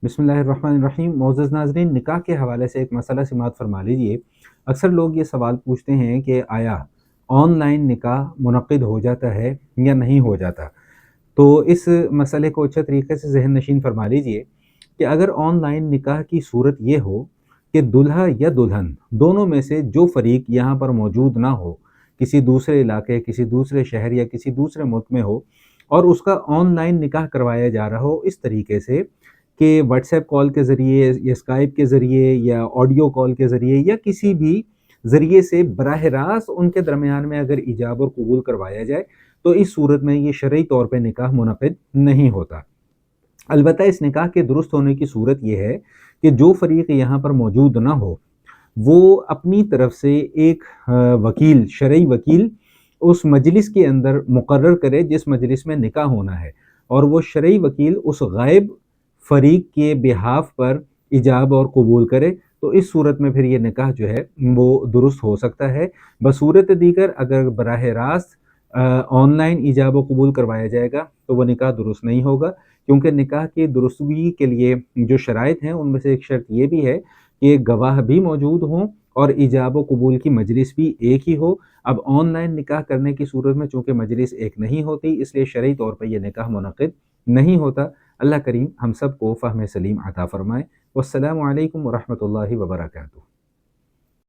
بسم اللہ الرحمن الرحیم۔ معزز ناظرین، نکاح کے حوالے سے ایک مسئلہ سماعت فرما لیجئے۔ اکثر لوگ یہ سوال پوچھتے ہیں کہ آیا آن لائن نکاح منعقد ہو جاتا ہے یا نہیں ہو جاتا؟ تو اس مسئلے کو اچھے طریقے سے ذہن نشین فرما لیجئے کہ اگر آن لائن نکاح کی صورت یہ ہو کہ دلہا یا دلہن دونوں میں سے جو فریق یہاں پر موجود نہ ہو، کسی دوسرے علاقے، کسی دوسرے شہر یا کسی دوسرے ملک میں ہو، اور اس کا آن لائن نکاح کروایا جا رہا ہو اس طریقے سے کہ واٹس ایپ کال کے ذریعے یا اسکائپ کے ذریعے یا آڈیو کال کے ذریعے یا کسی بھی ذریعے سے براہ راست ان کے درمیان میں اگر ایجاب اور قبول کروایا جائے تو اس صورت میں یہ شرعی طور پہ نکاح منعقد نہیں ہوتا۔ البتہ اس نکاح کے درست ہونے کی صورت یہ ہے کہ جو فریق یہاں پر موجود نہ ہو وہ اپنی طرف سے ایک وکیل، شرعی وکیل اس مجلس کے اندر مقرر کرے جس مجلس میں نکاح ہونا ہے، اور وہ شرعی وکیل اس غائب فریق کے بہاف پر ایجاب اور قبول کرے، تو اس صورت میں پھر یہ نکاح جو ہے وہ درست ہو سکتا ہے۔ بصورت دیگر اگر براہ راست آن لائن ایجاب و قبول کروایا جائے گا تو وہ نکاح درست نہیں ہوگا، کیونکہ نکاح کی درستگی کے لیے جو شرائط ہیں ان میں سے ایک شرط یہ بھی ہے کہ گواہ بھی موجود ہوں اور ایجاب و قبول کی مجلس بھی ایک ہی ہو۔ اب آن لائن نکاح کرنے کی صورت میں چونکہ مجلس ایک نہیں ہوتی، اس لیے شرعی طور پر یہ نکاح منعقد نہیں ہوتا۔ اللہ کریم ہم سب کو فہم سلیم عطا فرمائے۔ والسلام علیکم ورحمۃ اللہ وبرکاتہ۔